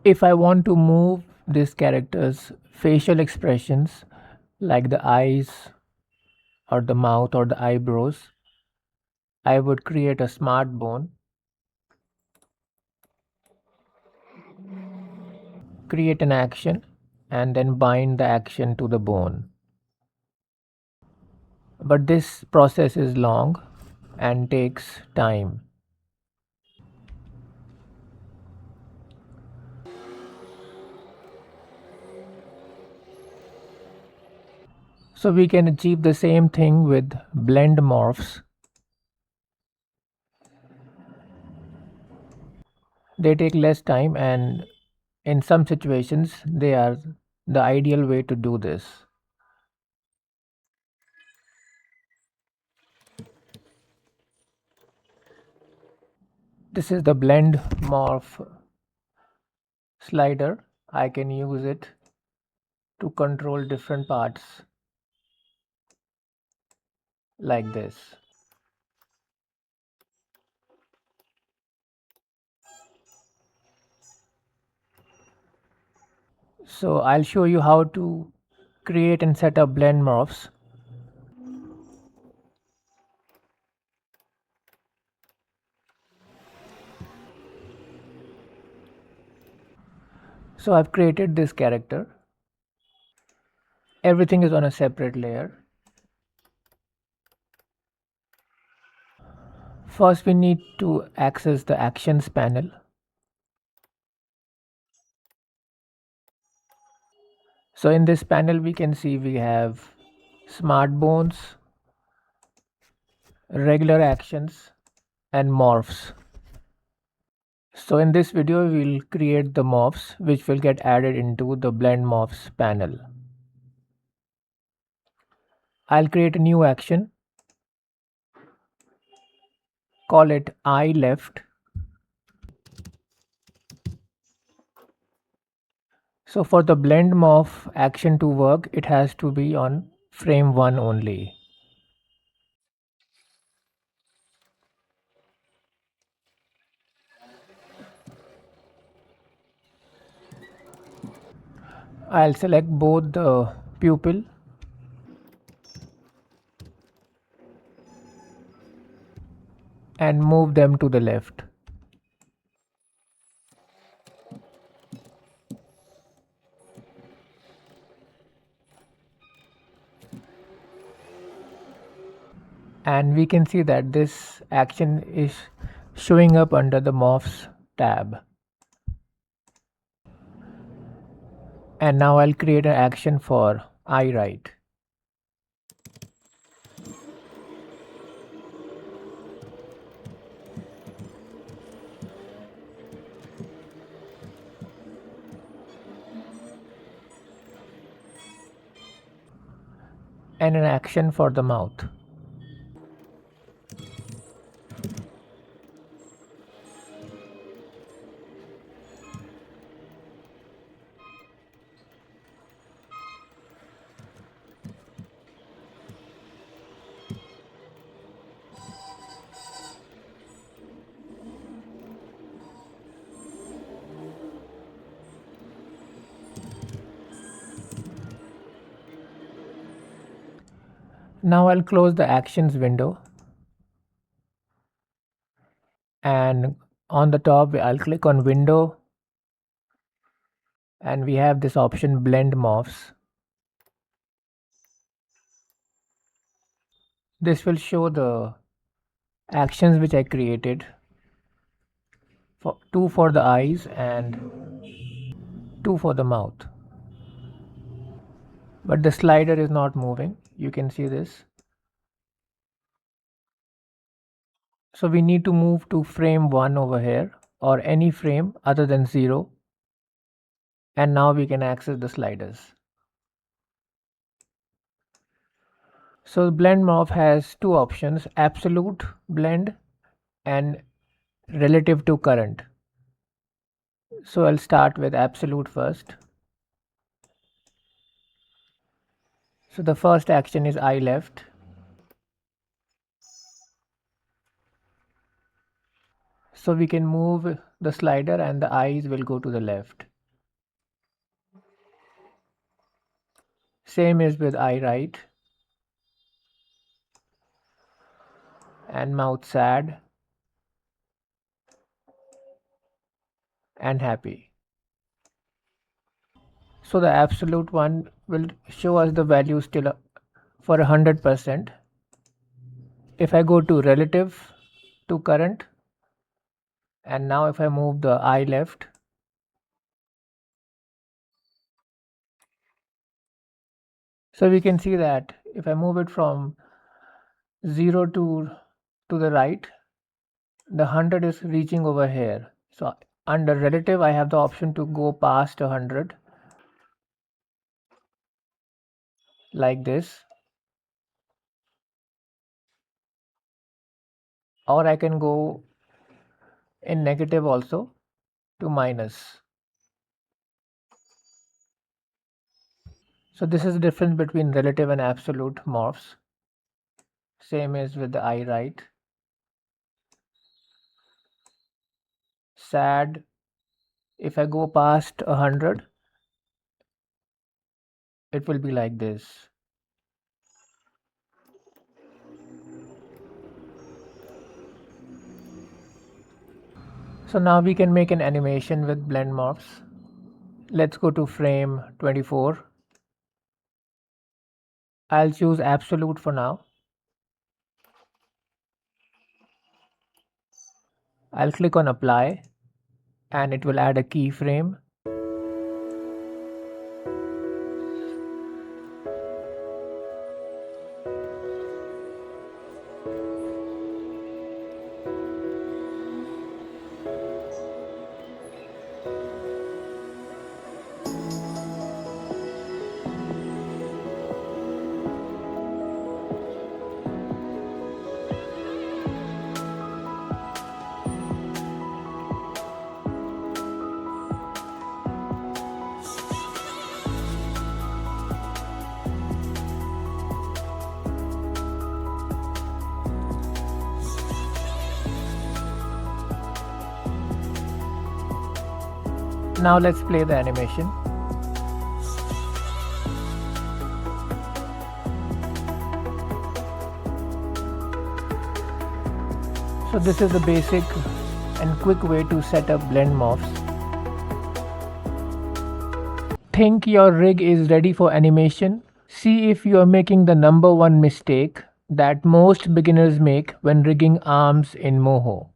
If I want to move this character's facial expressions like the eyes or the mouth or the eyebrows, I would create a smart bone, create an action, and then bind the action to the bone. But this process is long and takes time. So we can achieve the same thing with blend morphs. They take less time, and in some situations they are the ideal way to do this. This is the blend morph slider. I can use it to control different parts like this. So I'll show you how to create and set up blend morphs. So I've created this character. Everything is on a separate layer. First we need to access the actions panel. So in this panel we can see we have smart bones, regular actions, and morphs. So in this video we'll create the morphs which will get added into the blend morphs panel. I'll create a new action, call it eye left. So for the blend morph action to work, it has to be on frame 1 only. I'll select both the pupil and move them to the left. And we can see that this action is showing up under the morphs tab. And now I'll create an action for eye right. And an action for the mouth. Now I'll close the actions window, and on the top I'll click on window, and we have this option blend morphs. This will show the actions which I created, two for the eyes and two for the mouth. But the slider is not moving. You can see this. So we need to move to frame 1 over here, or any frame other than 0. And now we can access the sliders. So blend morph has two options: absolute blend and relative to current. So I'll start with absolute first. So the first action is eye left. So we can move the slider and the eyes will go to the left. Same is with eye right and mouth sad and happy. So the absolute one will show us the value still for 100%. If I go to relative to current, and now if I move the eye left, so we can see that if I move it from 0 to the right, the 100 is reaching over here. So under relative, I have the option to go past 100 like this, or I can go in negative also to minus. So this is the difference between relative and absolute morphs. Same is with the eye right. Sad, if I go past 100, it will be like this. So now we can make an animation with Blend Morphs. Let's go to frame 24. I'll choose absolute for now. I'll click on apply and it will add a keyframe. Now let's play the animation. So this is the basic and quick way to set up Blend Morphs. Think your rig is ready for animation? See if you are making the number one mistake that most beginners make when rigging arms in Moho.